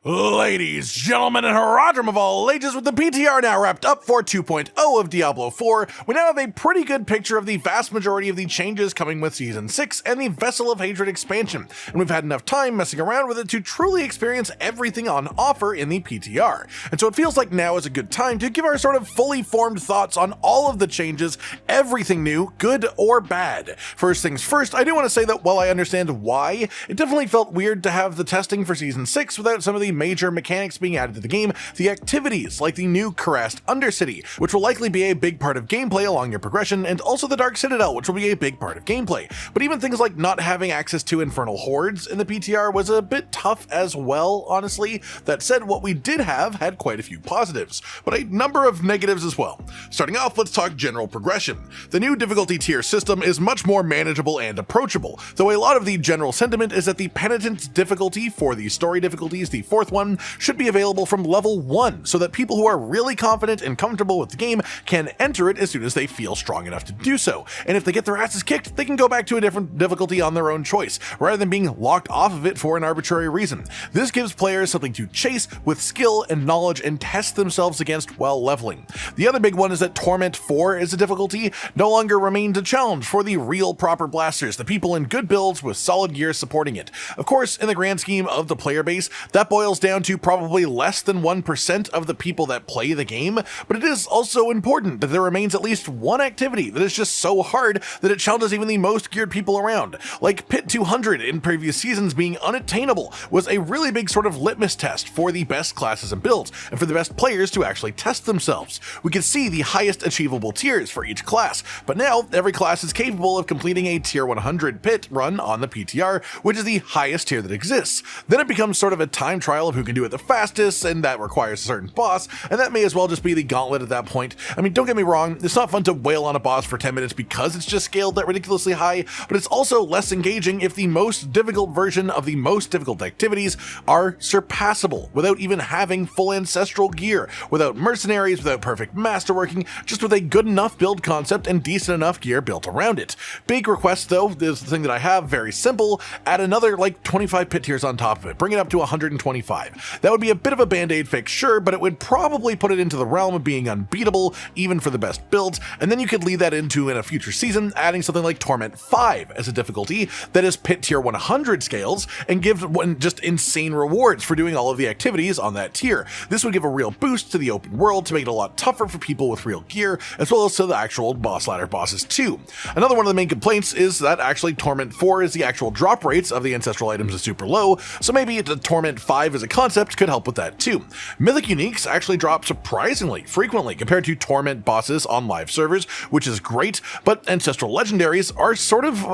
Ladies, gentlemen, and Haradrim of all ages, with the PTR now wrapped up for 2.0 of Diablo 4, we now have a pretty good picture of the vast majority of the changes coming with Season 6 and the Vessel of Hatred expansion, and we've had enough time messing around with it to truly experience everything on offer in the PTR. And so it feels like now is a good time to give our sort of fully formed thoughts on all of the changes, everything new, good or bad. First things first, I do want to say that while I understand why, it definitely felt weird to have the testing for Season 6 without some of the major mechanics being added to the game, the activities like the new Karrast Undercity, which will likely be a big part of gameplay along your progression, and also the Dark Citadel, which will be a big part of gameplay. But even things like not having access to Infernal Hordes in the PTR was a bit tough as well, honestly. That said, what we did have had quite a few positives, but a number of negatives as well. Starting off, let's talk general progression. The new difficulty tier system is much more manageable and approachable, though a lot of the general sentiment is that the penitence difficulty for the story difficulties, the fourth one, should be available from level 1, so that people who are really confident and comfortable with the game can enter it as soon as they feel strong enough to do so. And if they get their asses kicked, they can go back to a different difficulty on their own choice, rather than being locked off of it for an arbitrary reason. This gives players something to chase with skill and knowledge and test themselves against while leveling. The other big one is that Torment 4 as a difficulty no longer remains a challenge for the real proper blasters, the people in good builds with solid gear supporting it. Of course, in the grand scheme of the player base, that boils down to probably less than 1% of the people that play the game, but it is also important that there remains at least one activity that is just so hard that it challenges even the most geared people around. Like Pit 200 in previous seasons being unattainable was a really big sort of litmus test for the best classes and builds, and for the best players to actually test themselves. We could see the highest achievable tiers for each class, but now every class is capable of completing a tier 100 pit run on the PTR, which is the highest tier that exists. Then it becomes sort of a time trial of who can do it the fastest, and that requires a certain boss, and that may as well just be the gauntlet at that point. I mean, don't get me wrong, it's not fun to wail on a boss for 10 minutes because it's just scaled that ridiculously high, but it's also less engaging if the most difficult version of the most difficult activities are surpassable without even having full ancestral gear, without mercenaries, without perfect masterworking, just with a good enough build concept and decent enough gear built around it. Big request though, is the thing that I have, very simple: add another like 25 pit tiers on top of it, bring it up to 125. That would be a bit of a band-aid fix, sure, but it would probably put it into the realm of being unbeatable, even for the best builds, and then you could lead that into, in a future season, adding something like Torment 5 as a difficulty that is pit tier 100 scales, and give just insane rewards for doing all of the activities on that tier. This would give a real boost to the open world to make it a lot tougher for people with real gear, as well as to the actual boss ladder bosses too. Another one of the main complaints is that actually Torment 4 is the actual drop rates of the ancestral items is super low, so maybe the Torment 5 as a concept could help with that too. Mythic uniques actually drop surprisingly frequently compared to Torment bosses on live servers, which is great, but ancestral legendaries are sort of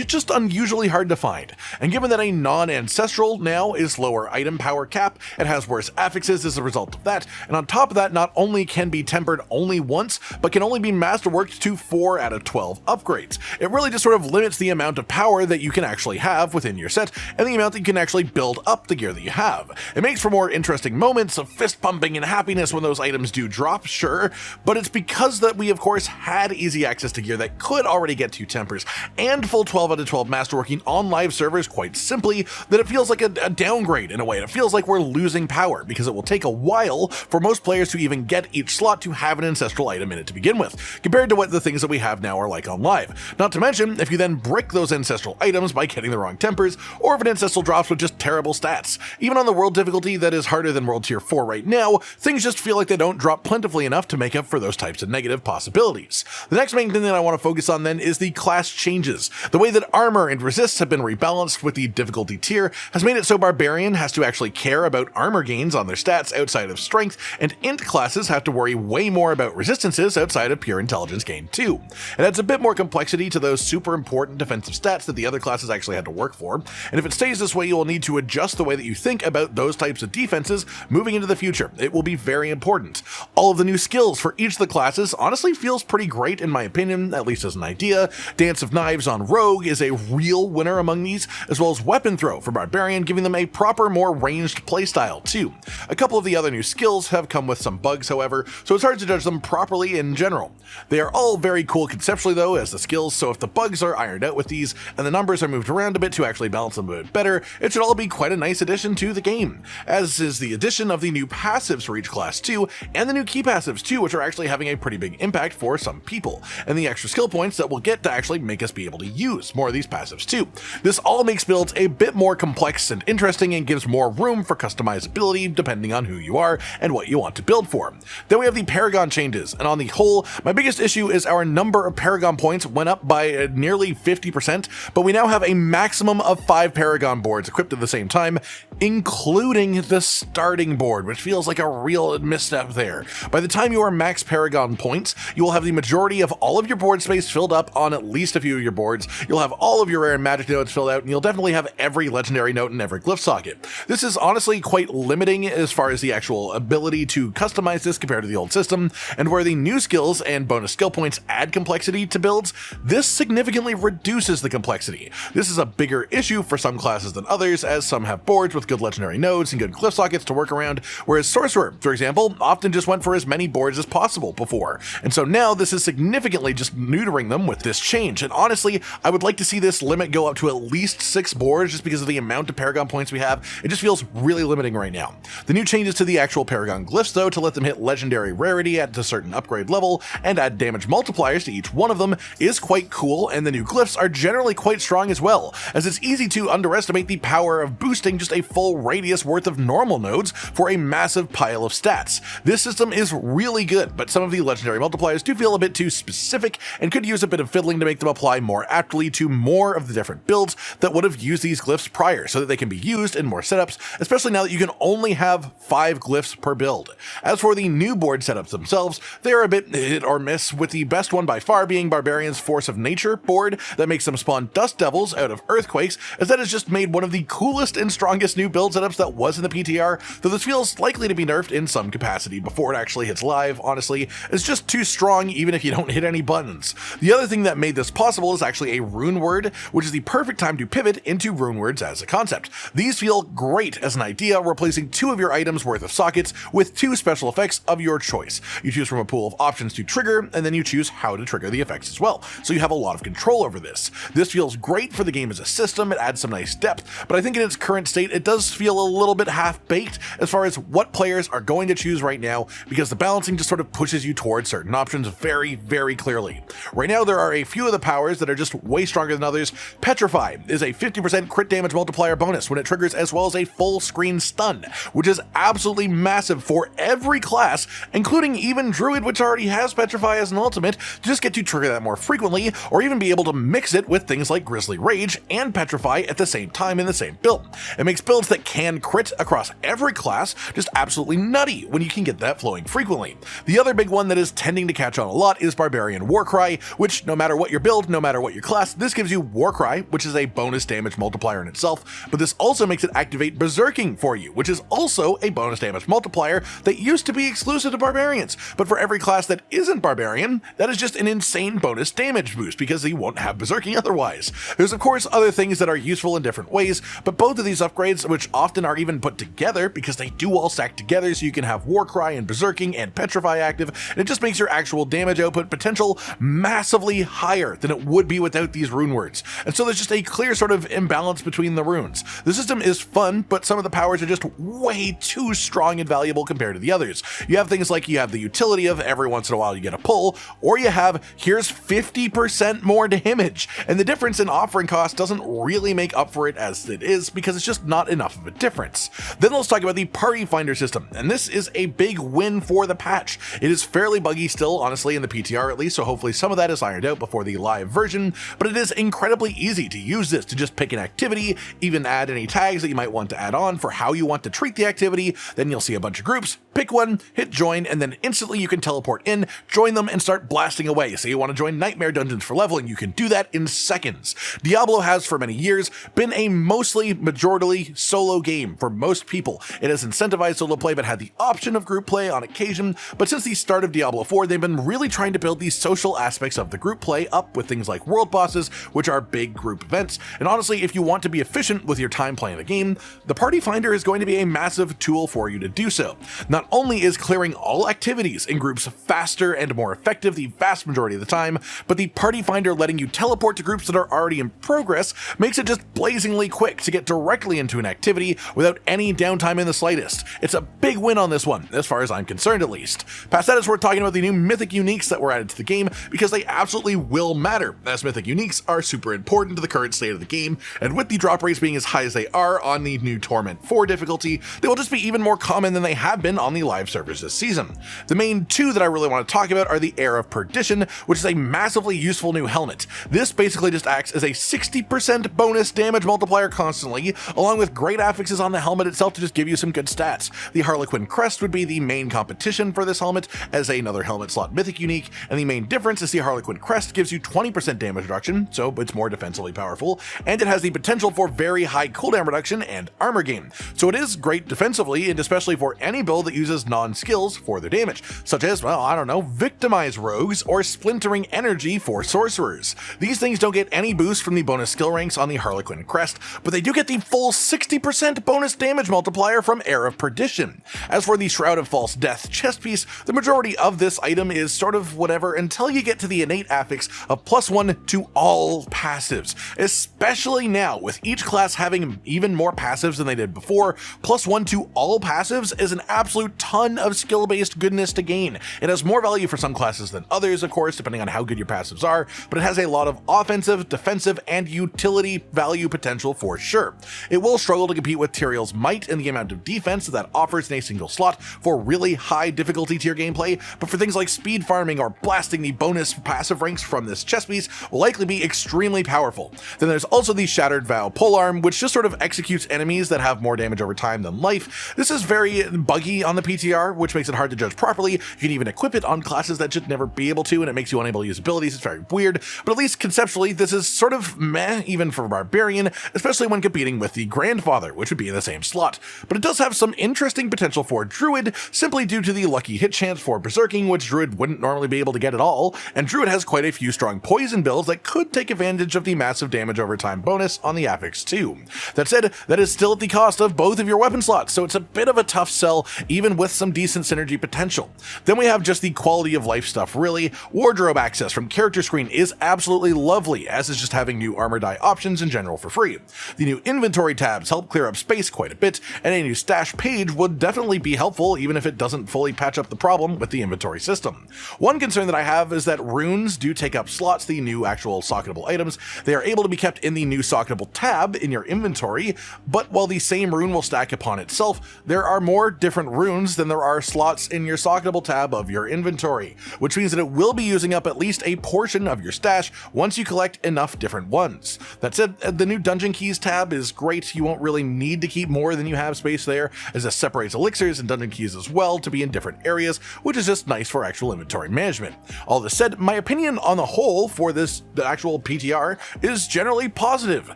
just unusually hard to find. And given that a non-ancestral now is lower item power cap, it has worse affixes as a result of that, and on top of that, not only can be tempered only once, but can only be masterworked to 4 out of 12 upgrades. It really just sort of limits the amount of power that you can actually have within your set, and the amount that you can actually build up the gear that you have. It makes for more interesting moments of fist pumping and happiness when those items do drop, sure, but it's because that we of course had easy access to gear that could already get to tempers and full 12 out of 12 masterworking on live servers quite simply that it feels like a downgrade in a way. It feels like we're losing power because it will take a while for most players to even get each slot to have an ancestral item in it to begin with, compared to what the things that we have now are like on live. Not to mention, if you then brick those ancestral items by getting the wrong tempers, or if an ancestral drops with just terrible stats. Even on the world difficulty that is harder than World Tier 4 right now, things just feel like they don't drop plentifully enough to make up for those types of negative possibilities. The next main thing that I want to focus on then is the class changes. The way that armor and resists have been rebalanced with the difficulty tier has made it so Barbarian has to actually care about armor gains on their stats outside of strength, and int classes have to worry way more about resistances outside of pure intelligence gain too. It adds a bit more complexity to those super important defensive stats that the other classes actually had to work for, and if it stays this way, you will need to adjust the way that you think about those types of defenses moving into the future. It will be very important. All of the new skills for each of the classes honestly feels pretty great in my opinion, at least as an idea. Dance of Knives on Rogue is a real winner among these, as well as Weapon Throw for Barbarian, giving them a proper, more ranged playstyle too. A couple of the other new skills have come with some bugs however, so it's hard to judge them properly in general. They are all very cool conceptually though as the skills, so if the bugs are ironed out with these and the numbers are moved around a bit to actually balance them a bit better, it should all be quite a nice addition to the game, as is the addition of the new passives for each class too, and the new key passives too, which are actually having a pretty big impact for some people, and the extra skill points that we'll get to actually make us be able to use more of these passives too. This all makes builds a bit more complex and interesting and gives more room for customizability depending on who you are and what you want to build for. Then we have the Paragon Changes, and on the whole, my biggest issue is our number of Paragon points went up by nearly 50%, but we now have a maximum of 5 Paragon boards equipped at the same time, including the starting board, which feels like a real misstep there. By the time you are max Paragon points, you will have the majority of all of your board space filled up on at least a few of your boards, you'll have all of your rare and magic nodes filled out, and you'll definitely have every legendary note in every glyph socket. This is honestly quite limiting as far as the actual ability to customize this compared to the old system, and where the new skills and bonus skill points add complexity to builds, this significantly reduces the complexity. This is a bigger issue for some classes than others, as some have boards with good legendary nodes and good glyph sockets to work around, whereas Sorcerer, for example, often just went for as many boards as possible before. And so now this is significantly just neutering them with this change. And honestly, I would like to see this limit go up to at least 6 boards just because of the amount of Paragon points we have. It just feels really limiting right now. The new changes to the actual Paragon glyphs though, to let them hit legendary rarity at a certain upgrade level and add damage multipliers to each one of them, is quite cool, and the new glyphs are generally quite strong as well, as it's easy to underestimate the power of boosting just a full radius worth of normal nodes for a massive pile of stats. This system is really good, but some of the legendary multipliers do feel a bit too specific and could use a bit of fiddling to make them apply more aptly to more of the different builds that would have used these glyphs prior, so that they can be used in more setups, especially now that you can only have 5 glyphs per build. As for the new board setups themselves, they are a bit hit or miss, with the best one by far being Barbarian's Force of Nature board that makes them spawn dust devils out of earthquakes, as that has just made one of the coolest and strongest new build setups that was in the PTR, though this feels likely to be nerfed in some capacity before it actually hits live. Honestly, it's just too strong even if you don't hit any buttons. The other thing that made this possible is actually a Rune Word, which is the perfect time to pivot into Rune Words as a concept. These feel great as an idea, replacing 2 of your items worth of sockets with 2 special effects of your choice. You choose from a pool of options to trigger, and then you choose how to trigger the effects as well, so you have a lot of control over this. This feels great for the game as a system, it adds some nice depth, but I think in its current state it does feel a little bit half-baked as far as what players are going to choose right now, because the balancing just sort of pushes you towards certain options very clearly. Right now there are a few of the powers that are just way stronger than others. Petrify is a 50% crit damage multiplier bonus when it triggers, as well as a full screen stun, which is absolutely massive for every class, including even Druid, which already has Petrify as an ultimate, to just get to trigger that more frequently, or even be able to mix it with things like Grizzly Rage and Petrify at the same time in the same build. It makes builds that can crit across every class just absolutely nutty when you can get that flowing frequently. The other big one that is tending to catch on a lot is Barbarian Warcry, which no matter what your build, no matter what your class, this gives you Warcry, which is a bonus damage multiplier in itself, but this also makes it activate Berserking for you, which is also a bonus damage multiplier that used to be exclusive to Barbarians, but for every class that isn't Barbarian, that is just an insane bonus damage boost because they won't have Berserking otherwise. There's of course other things that are useful in different ways, but both of these upgrades, which often are even put together because they do all stack together, so you can have Warcry and Berserking and Petrify active, and it just makes your actual damage output potential massively higher than it would be without these rune words. And so there's just a clear sort of imbalance between the runes. The system is fun, but some of the powers are just way too strong and valuable compared to the others. You have things like, you have the utility of every once in a while you get a pull, or you have, here's 50% more damage, and the difference in offering cost doesn't really make up for it as it is, because it's just not enough of a difference. Then let's talk about the Party Finder system, and this is a big win for the patch. It is fairly buggy still, honestly, in the PTR at least, so hopefully some of that is ironed out before the live version, but it is incredibly easy to use this to just pick an activity, even add any tags that you might want to add on for how you want to treat the activity. Then you'll see a bunch of groups, pick one, hit join, and then instantly you can teleport in, join them, and start blasting away. So you want to join Nightmare Dungeons for leveling, you can do that in seconds. Diablo has for many years been a mostly majorly solo game for most people. It has incentivized solo play but had the option of group play on occasion, but since the start of Diablo 4 they've been really trying to build these social aspects of the group play up with things like world bosses, which are big group events. And honestly, if you want to be efficient with your time playing the game, the Party Finder is going to be a massive tool for you to do so. Not only is clearing all activities in groups faster and more effective the vast majority of the time, but the Party Finder letting you teleport to groups that are already in progress makes it just blazingly quick to get directly into an activity activity without any downtime in the slightest. It's a big win on this one, as far as I'm concerned at least. Past that, it's worth talking about the new mythic uniques that were added to the game, because they absolutely will matter, as mythic uniques are super important to the current state of the game, and with the drop rates being as high as they are on the new Torment 4 difficulty, they will just be even more common than they have been on the live servers this season. The main two that I really want to talk about are the Heir of Perdition, which is a massively useful new helmet. This basically just acts as a 60% bonus damage multiplier constantly, along with great affixes on the helmet itself to just give you some good stats. The Harlequin Crest would be the main competition for this helmet as another helmet slot mythic unique, and the main difference is the Harlequin Crest gives you 20% damage reduction, so it's more defensively powerful, and it has the potential for very high cooldown reduction and armor gain. So it is great defensively, and especially for any build that uses non-skills for their damage, such as, well, I don't know, Victimize Rogues or Splintering Energy for Sorcerers. These things don't get any boost from the bonus skill ranks on the Harlequin Crest, but they do get the full 60% bonus damage multiplier from Heir of Perdition. As for the Shroud of False Death chest piece, the majority of this item is sort of whatever until you get to the innate affix of +1 to all passives, especially now with each class having even more passives than they did before. +1 to all passives is an absolute ton of skill-based goodness to gain. It has more value for some classes than others, of course, depending on how good your passives are, but it has a lot of offensive, defensive, and utility value potential for sure. It will struggle to compete with Tyrael's Might in the amount of defense that offers in a single slot for really high difficulty tier gameplay, but for things like speed farming or blasting the bonus passive ranks from this chest piece will likely be extremely powerful. Then there's also the Shattered Vow polearm, which just sort of executes enemies that have more damage over time than life. This is very buggy on the PTR, which makes it hard to judge properly. You can even equip it on classes that should never be able to, and it makes you unable to use abilities. It's very weird, but at least conceptually this is sort of meh even for Barbarian, especially when competing with the Grandfather, which would be in the same slot. But it does have some interesting potential for Druid, simply due to the lucky hit chance for berserking, which Druid wouldn't normally be able to get at all, and Druid has quite a few strong poison builds that could take advantage of the massive damage over time bonus on the affix too. That said, that is still at the cost of both of your weapon slots, so it's a bit of a tough sell, even with some decent synergy potential. Then we have just the quality of life stuff really. Wardrobe access from character screen is absolutely lovely, as is just having new armor die options in general for free. The new inventory tabs help clear up space quite a bit, and a new stash page would definitely be helpful even if it doesn't fully patch up the problem with the inventory system. One concern that I have is that runes do take up slots, the new actual socketable items. They are able to be kept in the new socketable tab in your inventory, but while the same rune will stack upon itself, there are more different runes than there are slots in your socketable tab of your inventory, which means that it will be using up at least a portion of your stash once you collect enough different ones. That said, the new Dungeon Keys tab is great. You won't really need to keep more than you have space there, as it separates elixirs and dungeon keys as well to be in different areas, which is just nice for actual inventory management. All this said, my opinion on the whole for the actual PTR is generally positive.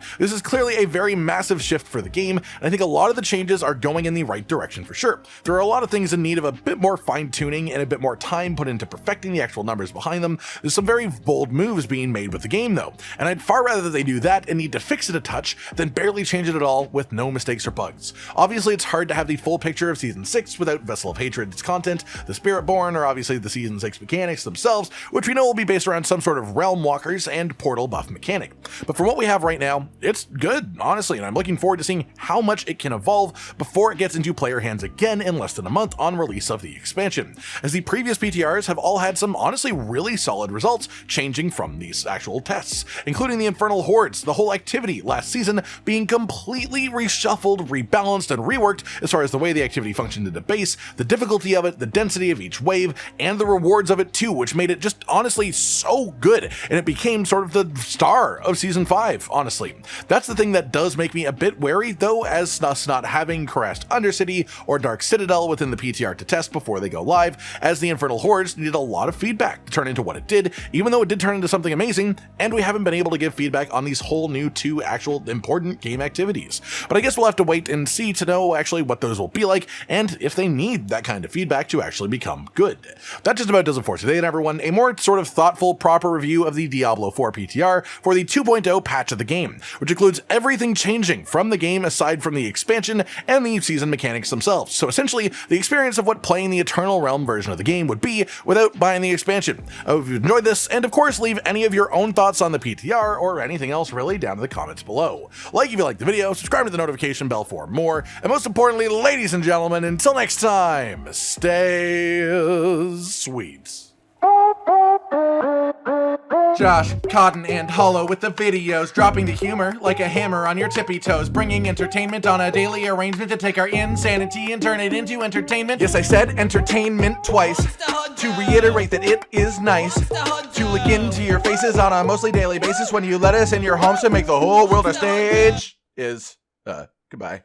This is clearly a very massive shift for the game, and I think a lot of the changes are going in the right direction for sure. There are a lot of things in need of a bit more fine-tuning and a bit more time put into perfecting the actual numbers behind them. There's some very bold moves being made with the game though, and I'd far rather that they do that and need to fix it a touch than barely change it at all with no mistakes or bugs. Obviously it's hard to have the full picture of Season 6 without Vessel of Hatred's content, the Spiritborn, or obviously the Season 6 mechanics themselves, which we know will be based around some sort of realm walkers and portal buff mechanic. But from what we have right now, it's good, honestly, and I'm looking forward to seeing how much it can evolve before it gets into player hands again in less than a month on release of the expansion, as the previous PTRs have all had some honestly really solid results changing from these actual tests, including the Infernal Hordes, the whole activity last season being completely reshuffled, rebalanced, and reworked as far as the way the activity functioned in the base, the difficulty of it, the density of each wave, and the rewards of it too, which made it just honestly so good, and it became sort of the star of Season 5, honestly. That's the thing that does make me a bit wary though, as us not having Cuirassed Undercity or Dark Citadel within the PTR to test before they go live, as the Infernal Hordes needed a lot of feedback to turn into what it did, even though it did turn into something amazing, and we haven't been able to give feedback on these whole new 2 actual important game activities. But I guess we'll have to wait and see to know actually what those will be like, and if they need that kind of feedback to actually become good. That just about does it for today, and everyone. A more sort of thoughtful, proper review of the Diablo 4 PTR for the 2.0 patch of the game, which includes everything changing from the game aside from the expansion and the season mechanics themselves. So essentially, the experience of what playing the Eternal Realm version of the game would be without buying the expansion. I hope you enjoyed this, and of course leave any of your own thoughts on the PTR or anything else really down in the comments below. Like if you liked the video, subscribe to the notification notification bell for more. And most importantly, ladies and gentlemen, until next time, stay sweet. Josh, Cotton, and Hollow with the videos, dropping the humor like a hammer on your tippy toes, bringing entertainment on a daily arrangement to take our insanity and turn it into entertainment. Yes, I said entertainment twice, to reiterate that it is nice to look into your faces on a mostly daily basis when you let us in your homes to make the whole world a stage. Goodbye.